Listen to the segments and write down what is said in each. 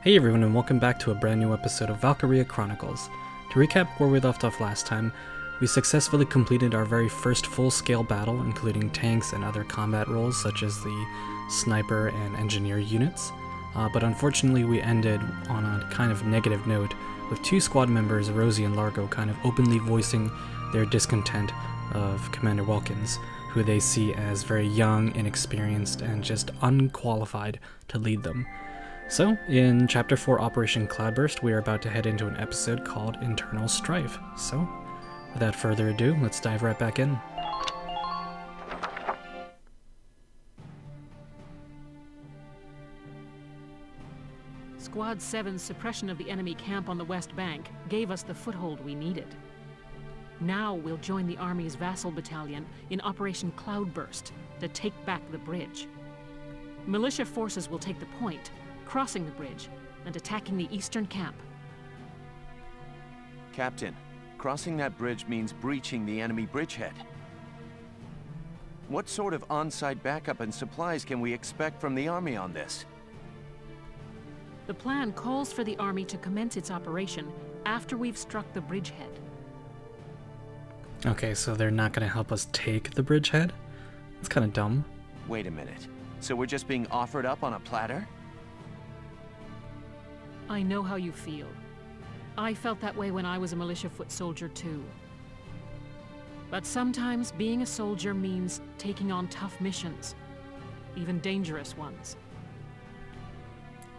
Hey everyone, and welcome back to a brand new episode of Valkyria Chronicles. To recap where we left off last time, we successfully completed our very first full-scale battle, including tanks and other combat roles such as the sniper and engineer units, but unfortunately we ended on a kind of negative note, with two squad members, Rosie and Largo, kind of openly voicing their discontent of Commander Wilkins, who they see as very young, inexperienced, and just unqualified to lead them. So, in Chapter 4 Operation Cloudburst, we are about to head into an episode called Internal Strife. So, without further ado, let's dive right back in. Squad 7's suppression of the enemy camp on the West Bank gave us the foothold we needed. Now we'll join the Army's vassal battalion in Operation Cloudburst to take back the bridge. Militia forces will take the point, crossing the bridge and attacking the eastern camp. Captain, crossing that bridge means breaching the enemy bridgehead. What sort of on-site backup and supplies can we expect from the Army on this? The plan calls for the Army to commence its operation after we've struck the bridgehead. Okay, so they're not going to help us take the bridgehead? That's kind of dumb. Wait a minute. So we're just being offered up on a platter? I know how you feel. I felt that way when I was a militia foot soldier too. But sometimes being a soldier means taking on tough missions, even dangerous ones.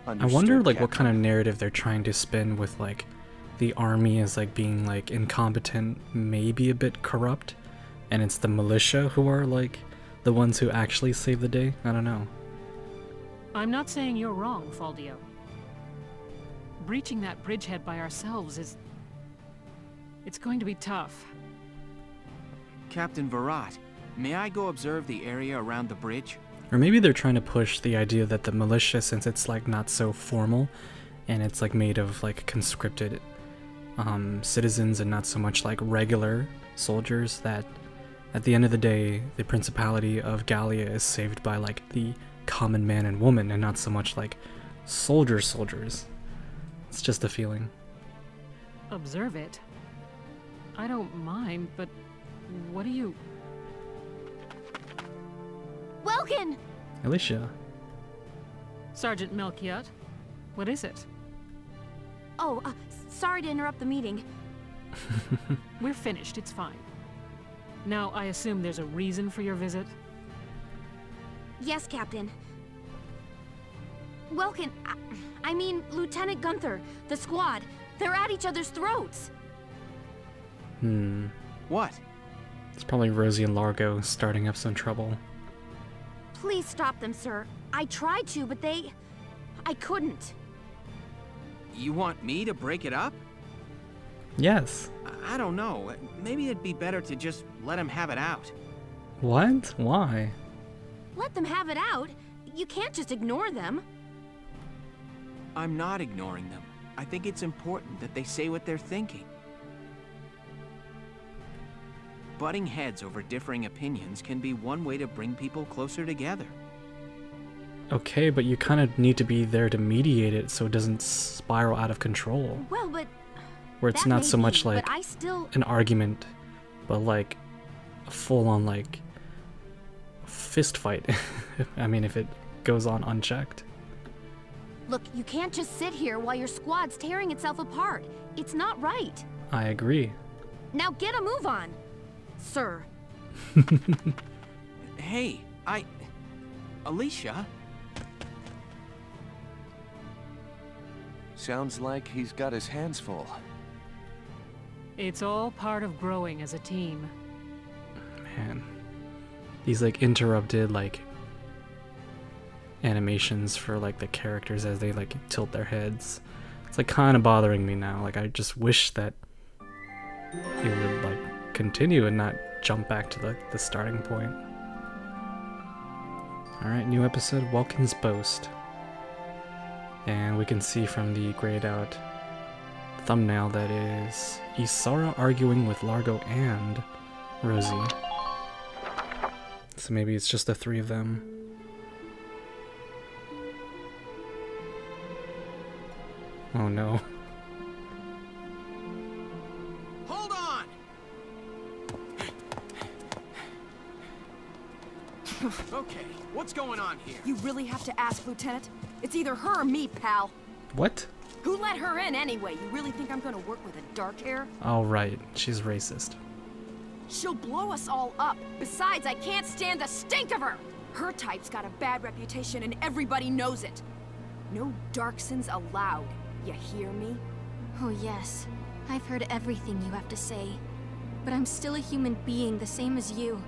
I wonder what kind of narrative they're trying to spin with the Army as being incompetent, maybe a bit corrupt, and it's the militia who are the ones who actually save the day. I don't know. I'm not saying you're wrong, Faldio. Breaching that bridgehead by ourselves it's going to be tough. Captain Virat, may I go observe the area around the bridge? Or maybe they're trying to push the idea that the militia, since it's not so formal, and it's made of conscripted citizens and not so much regular soldiers, that at the end of the day, the Principality of Gallia is saved by the common man and woman, and not so much soldiers. It's just a feeling. Observe it? I don't mind, but what do you... Welkin! Alicia. Sergeant Melchiot, what is it? Oh, sorry to interrupt the meeting. We're finished, it's fine. Now, I assume there's a reason for your visit? Yes, Captain. Welkin, I mean Lieutenant Gunther, the squad, they're at each other's throats. What? It's probably Rosie and Largo starting up some trouble. Please stop them, sir. I tried to, but I couldn't. You want me to break it up? Yes. I don't know. Maybe it'd be better to just let them have it out. What? Why? Let them have it out? You can't just ignore them. I'm not ignoring them. I think it's important that they say what they're thinking. Butting heads over differing opinions can be one way to bring people closer together. Okay, but you kind of need to be there to mediate it so it doesn't spiral out of control. Well, but... Where it's that not may so much be, but I still... an argument, but a full-on fist fight. I mean, if it goes on unchecked. Look, you can't just sit here while your squad's tearing itself apart. It's not right. I agree. Now get a move on, sir. Hey, Alicia? Sounds like he's got his hands full. It's all part of growing as a team. Man. These interrupted animations for the characters as they tilt their heads. It's kind of bothering me now. I just wish that it would continue and not jump back to the starting point. Alright, new episode, Welkin's Boast. And we can see from the grayed out thumbnail that is Isara arguing with Largo and Rosie. So maybe it's just the three of them. Oh no. Hold on! Okay, what's going on here? You really have to ask, Lieutenant? It's either her or me, pal. What? Who let her in anyway? You really think I'm gonna work with a dark hair? Oh, right. She's racist. She'll blow us all up. Besides, I can't stand the stink of her! Her type's got a bad reputation and everybody knows it. No Darksons allowed. You hear me? Oh yes, I've heard everything you have to say. But I'm still a human being the same as you.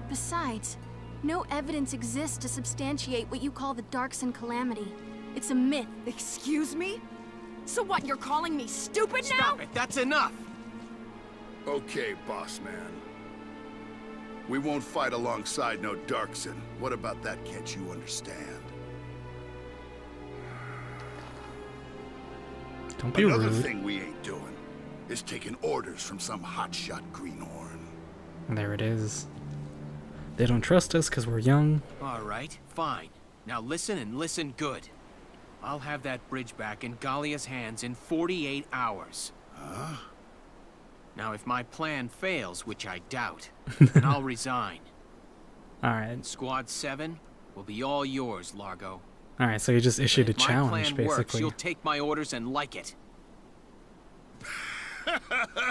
Besides, no evidence exists to substantiate what you call the Darkson calamity. It's a myth. Excuse me? So what, you're calling me stupid now? Stop it, that's enough! Okay, boss man. We won't fight alongside no Darkson. What about that can't you understand? Don't be Another rude. thing we ain't doing is taking orders from some hotshot greenhorn. There it is. They don't trust us because we're young. Alright, fine. Now listen and listen good. I'll have that bridge back in Galia's hands in 48 hours. Huh? Now if my plan fails, which I doubt, then I'll resign. Alright. Squad 7 will be all yours, Largo. Alright, so you just issued a If my challenge, plan works, basically. you'll take my orders and like it.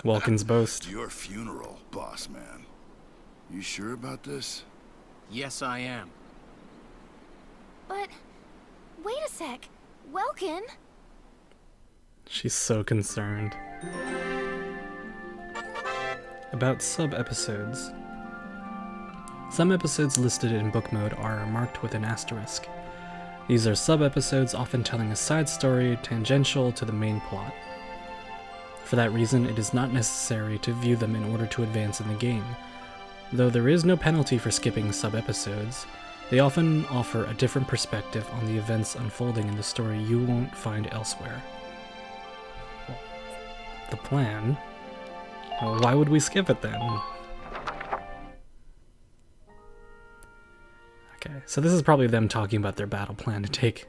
Welkin's boast. Your funeral, boss man. You sure about this? Yes, I am. But, wait a sec. Welkin? She's so concerned. About sub-episodes. Some episodes listed in book mode are marked with an asterisk. These are sub-episodes often telling a side story tangential to the main plot. For that reason, it is not necessary to view them in order to advance in the game. Though there is no penalty for skipping sub-episodes, they often offer a different perspective on the events unfolding in the story you won't find elsewhere. Well, the plan? Well, why would we skip it then? Okay, so this is probably them talking about their battle plan to take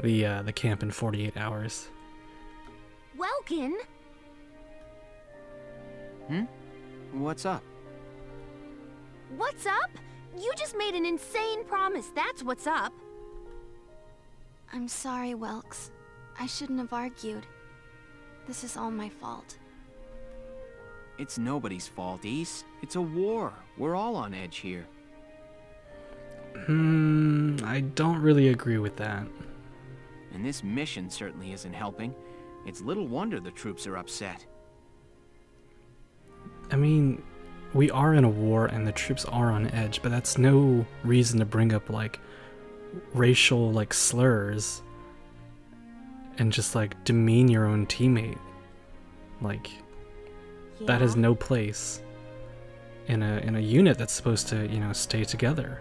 the camp in 48 hours. Welkin? What's up? What's up? You just made an insane promise, that's what's up. I'm sorry, Welks. I shouldn't have argued. This is all my fault. It's nobody's fault, Ace. It's a war. We're all on edge here. I don't really agree with that. And this mission certainly isn't helping. It's little wonder the troops are upset. I mean, we are in a war and the troops are on edge, but that's no reason to bring up, like, racial, like, slurs and just, like, demean your own teammate. Like, that has no place in a unit that's supposed to, you know, stay together.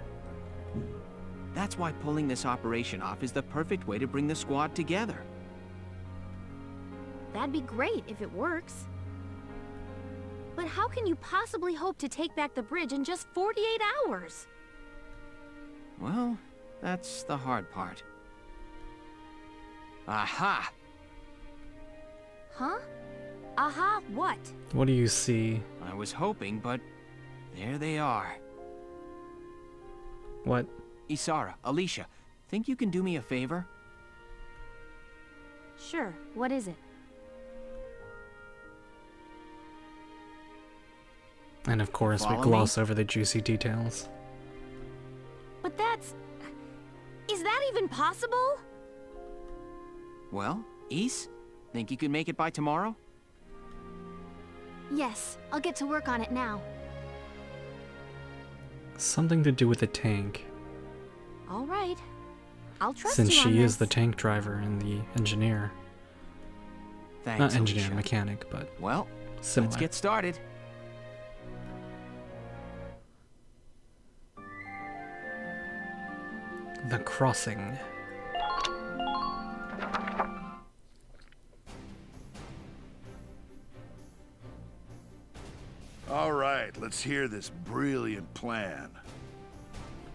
That's why pulling this operation off is the perfect way to bring the squad together. That'd be great if it works. But how can you possibly hope to take back the bridge in just 48 hours? Well, that's the hard part. Aha! Huh? Aha, what? What do you see? I was hoping, but there they are. What? Isara, Alicia, think you can do me a favor? Sure, what is it? And of course, we Follow gloss over the juicy details. But that's... Is that even possible? Well, Ise, think you can make it by tomorrow? Yes, I'll get to work on it now. Something to do with the tank, All right. I'll trust since you on she is this. the tank driver and the engineer. Thanks, Not engineer, Alicia. mechanic, but Well, similar. let's get started. The crossing. All right, let's hear this brilliant plan.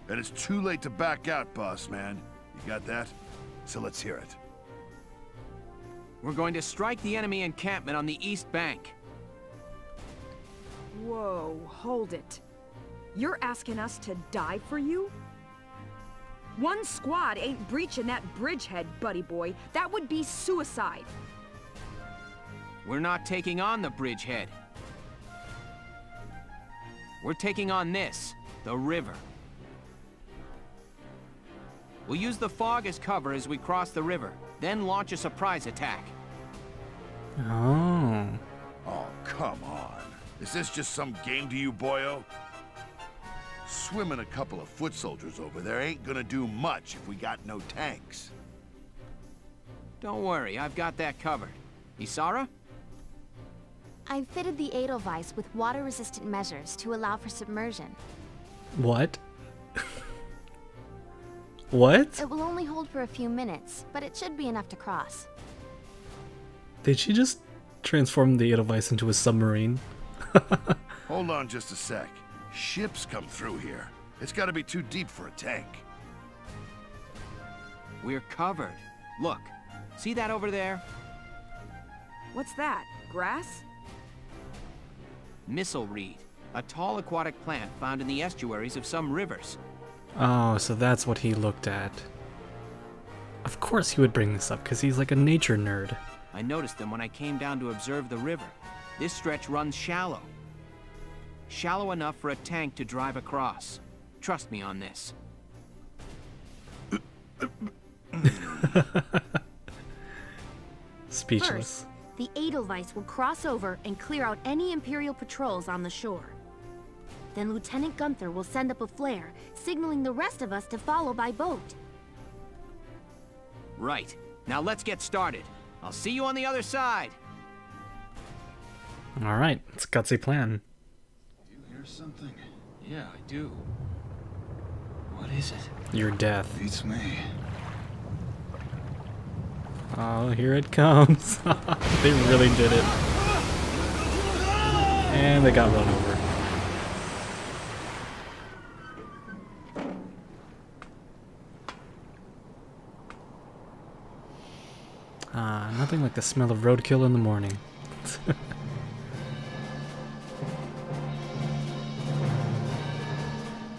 And it's too late to back out, boss man. You got that? So let's hear it. We're going to strike the enemy encampment on the east bank. Whoa, hold it. You're asking us to die for you? One squad ain't breaching that bridgehead, buddy boy. That would be suicide. We're not taking on the bridgehead. We're taking on this, the river. We'll use the fog as cover as we cross the river, then launch a surprise attack. Oh. Oh, come on. Is this just some game to you, boyo? Swimming a couple of foot soldiers over there ain't gonna do much if we got no tanks. Don't worry, I've got that covered. Isara? I've fitted the Edelweiss with water-resistant measures to allow for submersion. What? What? It will only hold for a few minutes, but it should be enough to cross. Did she just transform the Edelweiss into a submarine? Hold on just a sec. Ships come through here. It's gotta be too deep for a tank. We're covered. Look, see that over there? What's that? Grass? Missile reed, a tall aquatic plant found in the estuaries of some rivers. Oh, so that's what he looked at. Of course he would bring this up, because he's like a nature nerd. I noticed them when I came down to observe the river. This stretch runs shallow. Shallow enough for a tank to drive across. Trust me on this. Speechless. First, the Edelweiss will cross over and clear out any Imperial patrols on the shore. Then Lieutenant Gunther will send up a flare, signaling the rest of us to follow by boat. Right. Now let's get started. I'll see you on the other side. Alright, it's a gutsy plan. You hear something? Yeah, I do. What is it? Your death. Beats me. Oh, here it comes. They really did it. And they got run over. Nothing like the smell of roadkill in the morning.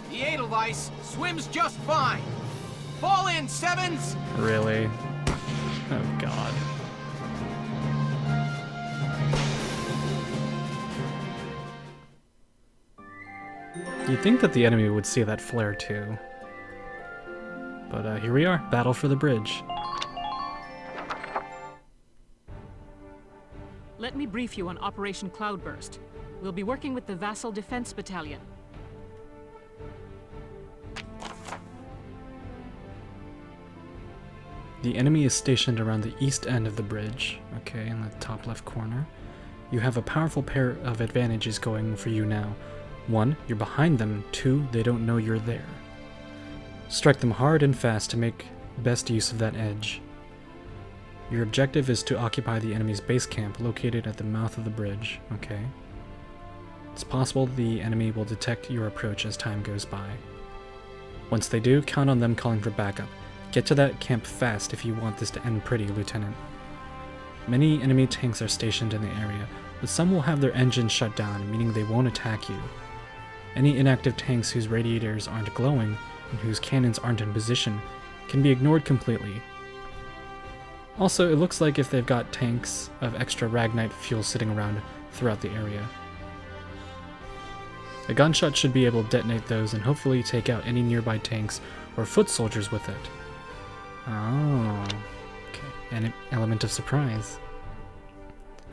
The Edelweiss swims just fine. Fall in, Sevens! Really? Oh god. You'd think that the enemy would see that flare too. But here we are, battle for the bridge. Let me brief you on Operation Cloudburst. We'll be working with the Vassal Defense Battalion. The enemy is stationed around the east end of the bridge, okay, in the top left corner. You have a powerful pair of advantages going for you now. 1, you're behind them. 2, they don't know you're there. Strike them hard and fast to make best use of that edge. Your objective is to occupy the enemy's base camp located at the mouth of the bridge, okay? It's possible the enemy will detect your approach as time goes by. Once they do, count on them calling for backup. Get to that camp fast if you want this to end pretty, Lieutenant. Many enemy tanks are stationed in the area, but some will have their engines shut down, meaning they won't attack you. Any inactive tanks whose radiators aren't glowing and whose cannons aren't in position can be ignored completely. Also, it looks like if they've got tanks of extra Ragnite fuel sitting around throughout the area. A gunshot should be able to detonate those and hopefully take out any nearby tanks or foot soldiers with it. Oh, okay. An element of surprise.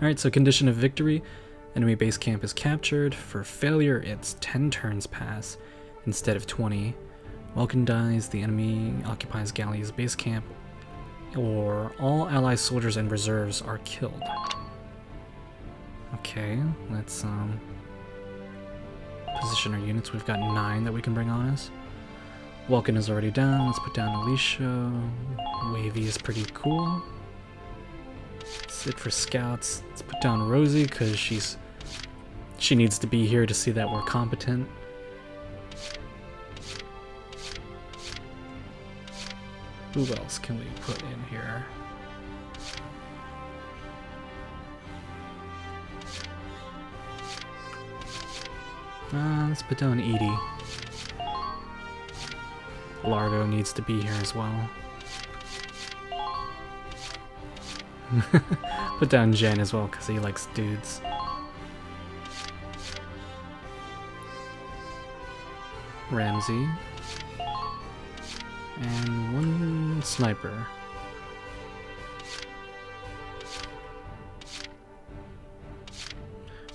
Alright, so condition of victory. Enemy base camp is captured. For failure, it's 10 turns pass instead of 20. Welcome dies, the enemy occupies Gallia's base camp, or all allied soldiers and reserves are killed. Okay, let's position our units. We've got 9 that we can bring on us. Vulcan is already down. Let's put down Alicia. Wavy is pretty cool. That's it for scouts. Let's put down Rosie because she needs to be here to see that we're competent. Who else can we put in here? Let's put down Edie. Largo needs to be here as well. Put down Jann as well, because he likes dudes. Ramsey. And one sniper.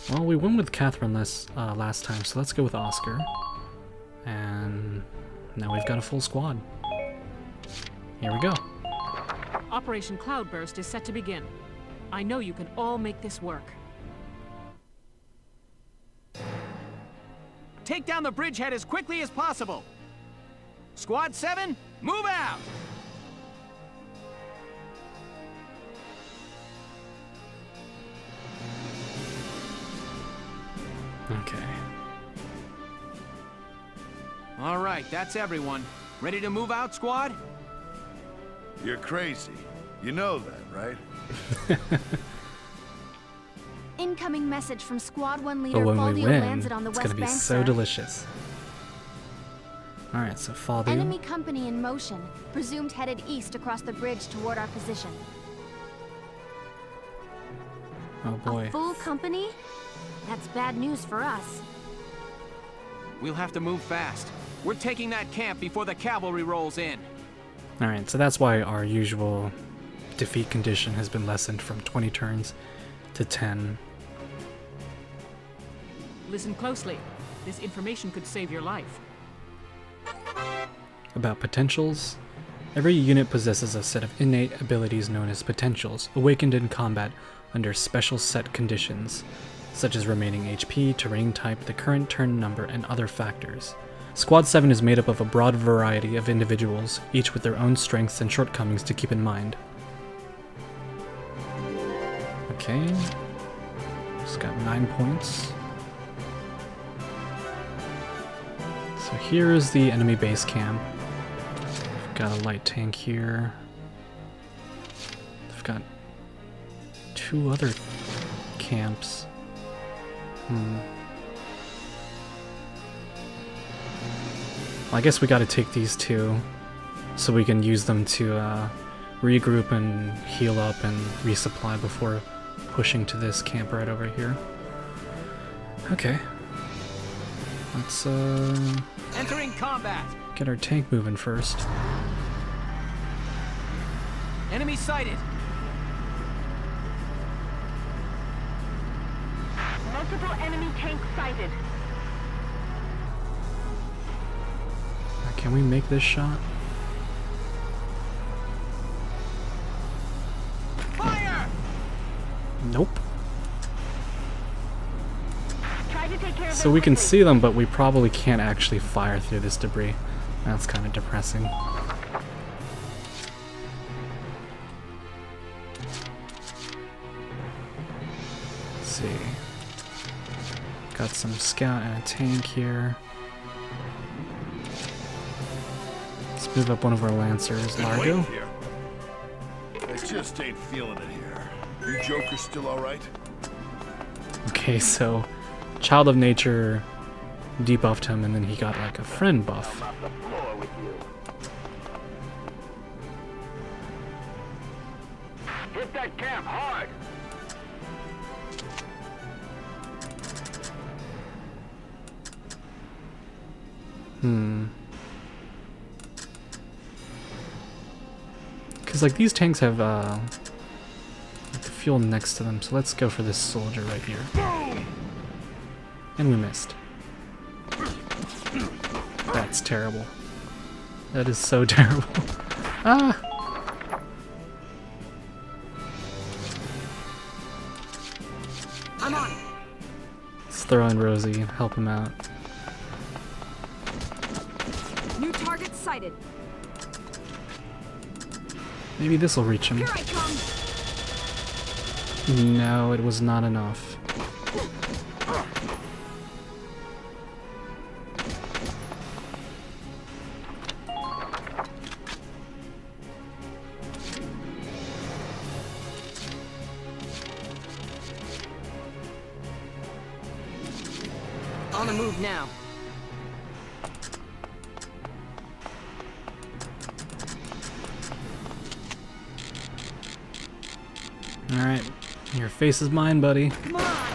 Well, we went with Catherine last time, so let's go with Oscar. And now we've got a full squad. Here we go. Operation Cloudburst is set to begin. I know you can all make this work. Take down the bridgehead as quickly as possible. Squad 7, move out! Okay. All right, that's everyone. Ready to move out, squad? You're crazy. You know that, right? Incoming message from Squad 1 leader But when we Faldio win, landed on the it's West gonna be Bank, so sir. delicious. Alright, so Faldio. Enemy company in motion, presumed headed east across the bridge toward our position. Oh boy. A full company? That's bad news for us. We'll have to move fast. We're taking that camp before the cavalry rolls in. Alright, so that's why our usual defeat condition has been lessened from 20 turns to 10. Listen closely. This information could save your life. About potentials. Every unit possesses a set of innate abilities known as potentials, awakened in combat under special set conditions, such as remaining HP, terrain type, the current turn number, and other factors. Squad 7 is made up of a broad variety of individuals, each with their own strengths and shortcomings to keep in mind. Okay. Just got 9 points. So here is the enemy base camp. We've got a light tank here. We've got 2 other camps. Well, I guess we gotta take these 2 so we can use them to regroup and heal up and resupply before pushing to this camp right over here. Okay. Let's Entering combat. get our tank moving first. Enemy sighted. Multiple enemy tanks sighted. Can we make this shot? Fire! Nope. Try to take care of So we can see them, but we probably can't actually fire through this debris. That's kind of depressing. Let's see. Got some scout and a tank here. Let's move up one of our lancers, Largo. Wait here. I just ain't feeling it here. You jokers still alright? Okay, so Child of Nature debuffed him, and then he got like a friend buff. Hit that camp hard. Because like these tanks have like the fuel next to them, so let's go for this soldier right here. And we missed. That's terrible. That is so terrible. Ah! I'm on. Let's throw in Rosie and help him out. New target sighted. Maybe this will reach him. Here I come. No, it was not enough. On the move now. Alright, your face is mine, buddy. Come on,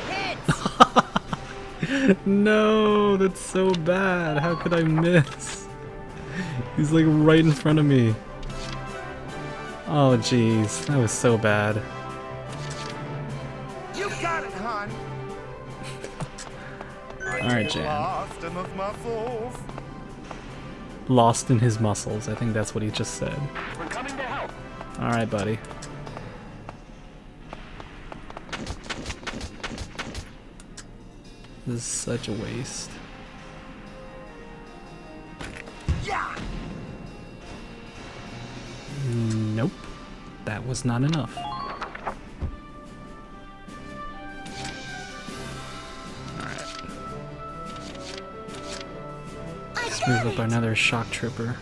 hit! No, that's so bad. How could I miss? He's like right in front of me. Oh jeez, that was so bad. You got it, hon. Alright, Jann. Lost in the muscles. Lost in his muscles. I think that's what he just said. We're coming to help. Alright, buddy. This is such a waste. Yeah. Nope. That was not enough. Let's move up another shock trooper.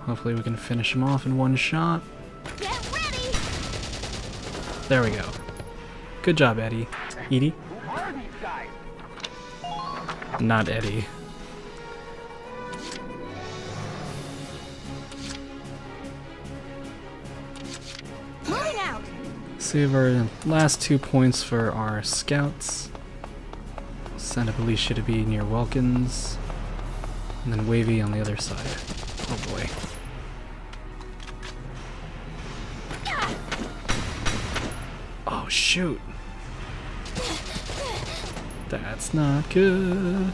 Hopefully we can finish him off in one shot. Get ready! There we go. Good job, Eddie. Edie? Who are these guys? Not Eddie. Moving out! Save our last 2 points for our scouts. Send up Alicia to be near Welkins. And then Wavy on the other side. Oh boy. Oh shoot. That's not good.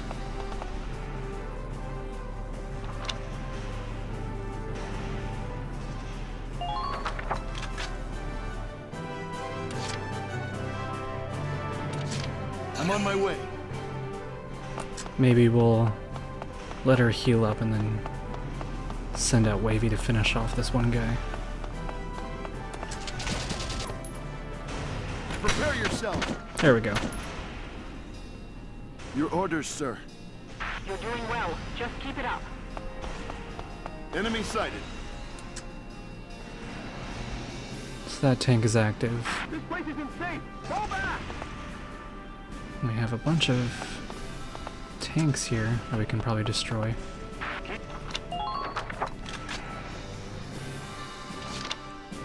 I'm on my way. Maybe we'll let her heal up and then send out Wavy to finish off this one guy. Prepare yourself. There we go. Your orders, sir. You're doing well. Just keep it up. Enemy sighted. So that tank is active. This place isn't safe. Go back! We have a bunch of tanks here that we can probably destroy.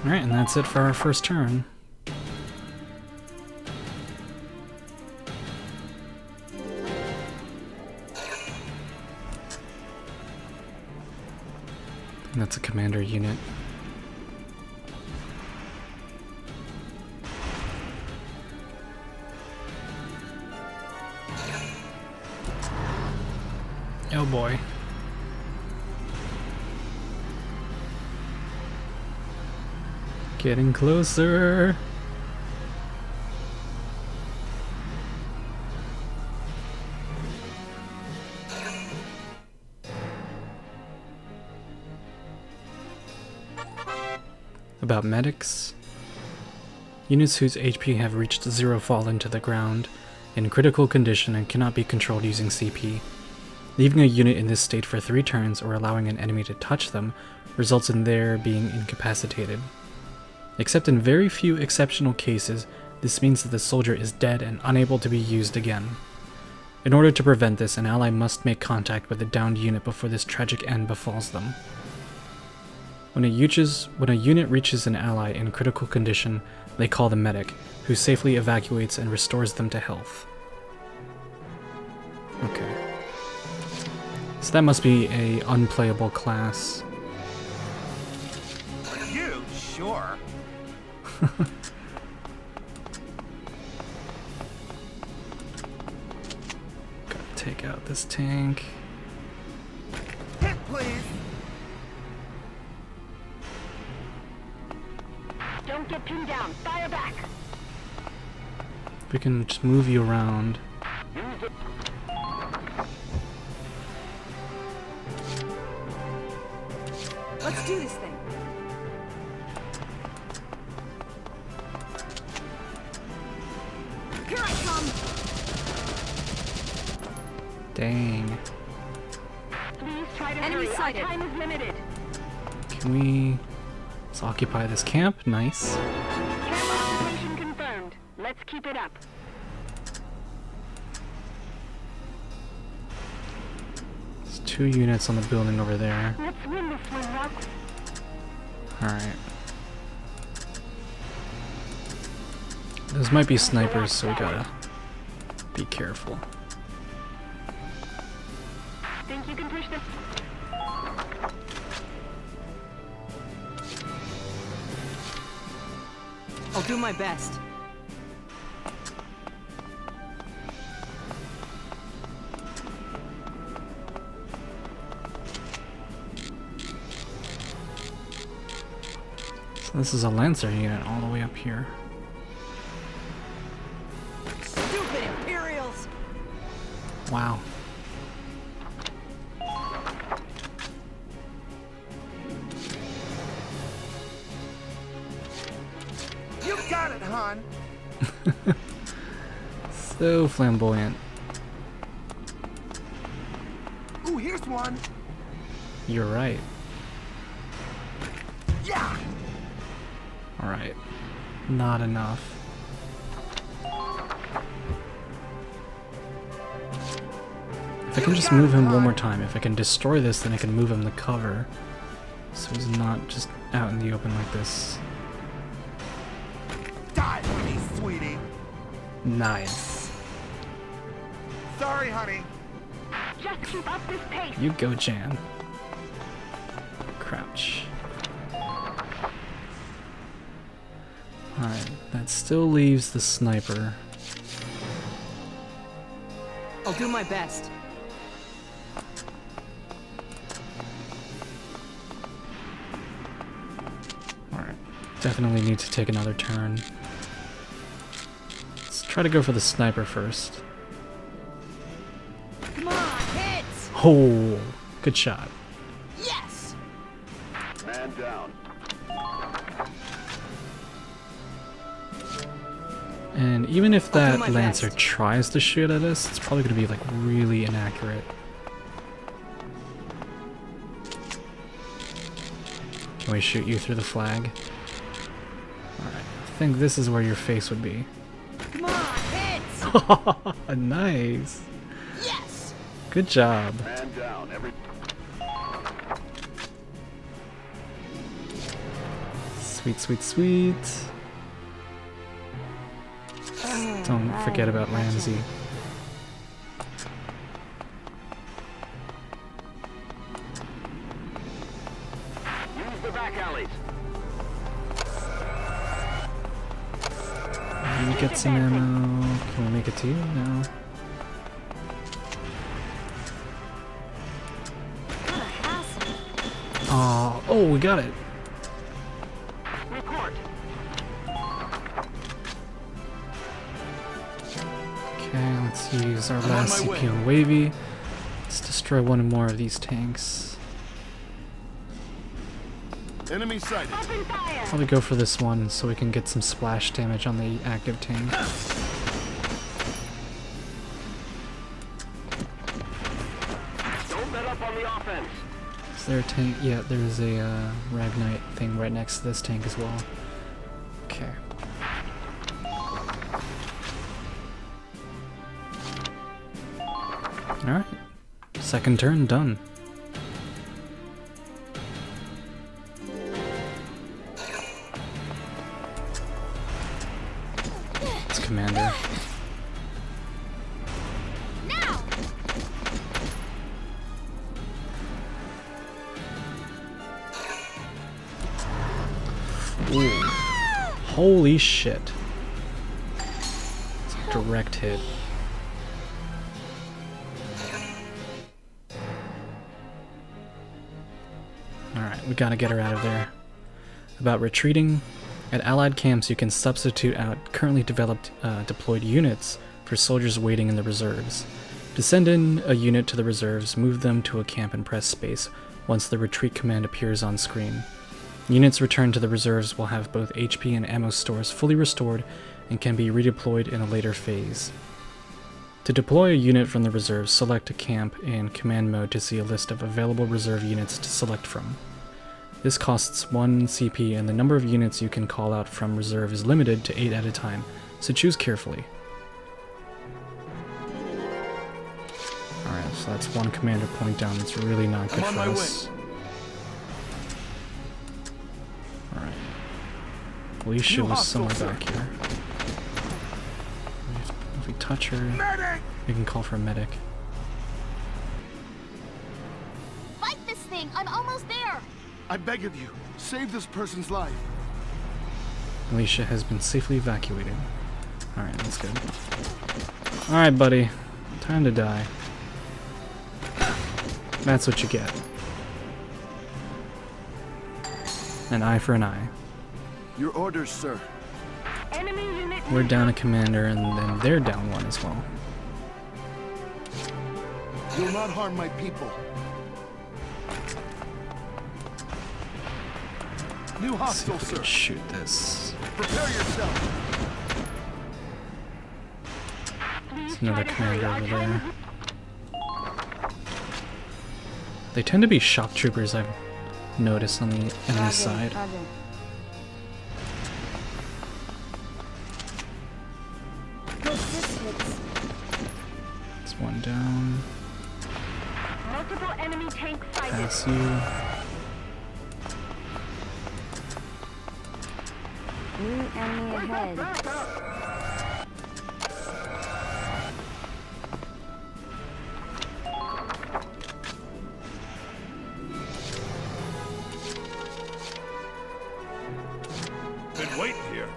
Alright, and that's it for our first turn. And that's a commander unit. Oh boy. Getting closer. About medics. Units whose HP have reached 0 fall into the ground in critical condition and cannot be controlled using CP. Leaving a unit in this state for 3 turns or allowing an enemy to touch them results in their being incapacitated. Except in very few exceptional cases, this means that the soldier is dead and unable to be used again. In order to prevent this, an ally must make contact with the downed unit before this tragic end befalls them. When a unit reaches an ally in critical condition, they call the medic, who safely evacuates and restores them to health. Okay. So that must be a unplayable class. You sure? Gotta take out this tank. Hit, please. Don't get pinned down. Fire back. We can just move you around. Use it. Let's do this thing. Here I come. Dang. Please try to Enemy hurry. sighted. Our time is limited. Can we Let's occupy this camp. Nice. Camp operation confirmed. Let's keep it up. There's 2 units on the building over there. Let's win this one, Rock. Alright. Those might be snipers, so we gotta be careful. Think you can push this? I'll do my best. So this is a Lancer unit all the way up here. Stupid Imperials! Wow. You got it, hon. So flamboyant. Ooh, here's one. You're right. Yeah. Alright. Not enough. If I can just move him one more time, if I can destroy this, then I can move him to cover. So he's not just out in the open like this. Die for me, sweetie. Nice. Sorry, honey. Just keep up this pace. You go, Jann. Crouch. Alright, that still leaves the sniper. I'll do my best. Alright, definitely need to take another turn. Let's try to go for the sniper first. Come on, hits! Oh, good shot. Yes! Man down. And even if I'll do that my Lancer best. tries to shoot at us, it's probably going to be like really inaccurate. Can we shoot you through the flag? Alright, I think this is where your face would be. Come on, hits! Nice! Yes! Good job. Man down. Every. Sweet, sweet, sweet. Don't forget about Ramsey. Use the back alleys. Can we get some ammo? Can we make it to you? No. Oh, we got it. Report. Okay, let's use our I'm on last my way. CP on Wavy. Let's destroy one more of these tanks. Enemy sighted. Open fire. Probably go for this one so we can get some splash damage on the active tank. Don't let up on the offense. Is there a tank? Yeah, there's a Ragnite thing right next to this tank as well. Okay. Alright. Second turn done. It's Commander. Now! Ooh. Holy shit. It's a direct hit. Alright, we gotta get her out of there. About retreating. At allied camps, you can substitute out currently developed deployed units for soldiers waiting in the reserves. To send in a unit to the reserves, move them to a camp and press space once the retreat command appears on screen. Units returned to the reserves will have both HP and ammo stores fully restored and can be redeployed in a later phase. To deploy a unit from the reserves, select a camp in command mode to see a list of available reserve units to select from. This costs 1 CP, and the number of units you can call out from reserve is limited to 8 at a time, so choose carefully. Alright, so that's 1 commander point down. That's really not good for us. Alright. Alicia was somewhere back here. If we touch her, we can call for a medic. Fight this thing! I'm almost there! I beg of you, save this person's life. Alicia has been safely evacuated. Alright, that's good. Alright, buddy. Time to die. That's what you get. An eye for an eye. Your orders, sir. Enemy unit. We're down a commander, and then they're down 1 as well. You'll not harm my people. New hostile, See if we sir. can shoot this. Prepare yourself. There's another commander over there. They tend to be shock troopers, I've noticed, on the enemy side. There's 1 down. Multiple enemy tanks sighted. Pass you. New enemy ahead. Been waiting here.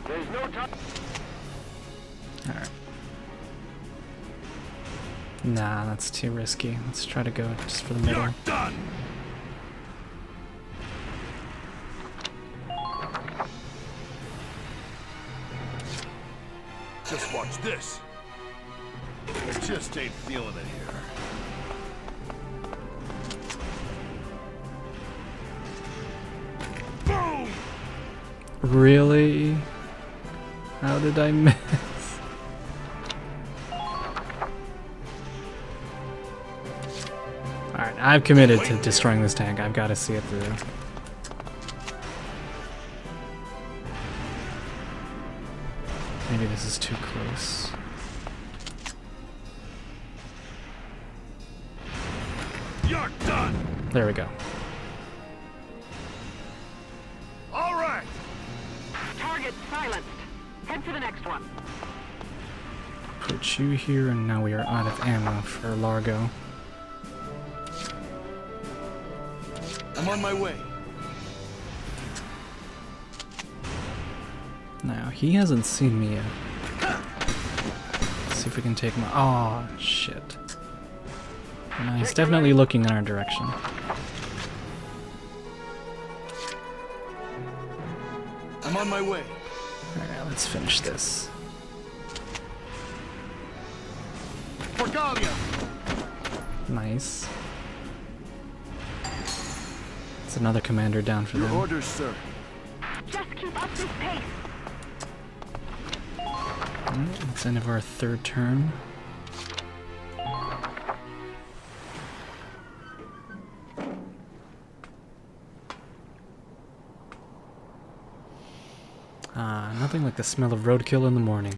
There's no time. Alright. Nah, that's too risky. Let's try to go just for the middle. You're done. Just watch this. I just ain't feeling it here. Boom! Really? How did I miss? Alright, I've committed to destroying this tank. I've got to see it through. Maybe this is too close. You're done. There we go. All right. Target silenced. Head for the next one. Put you here, and now we are out of ammo for Largo. I'm on my way. Now, he hasn't seen me yet. Let's see if we can take him out. Oh, shit. No, he's definitely looking in our direction. I'm on my way. Alright, let's finish this. For Galia. Nice. It's another commander down for Your them. orders, sir. Just keep up this pace. Alright, it's the end of our 3rd turn. Nothing like the smell of roadkill in the morning.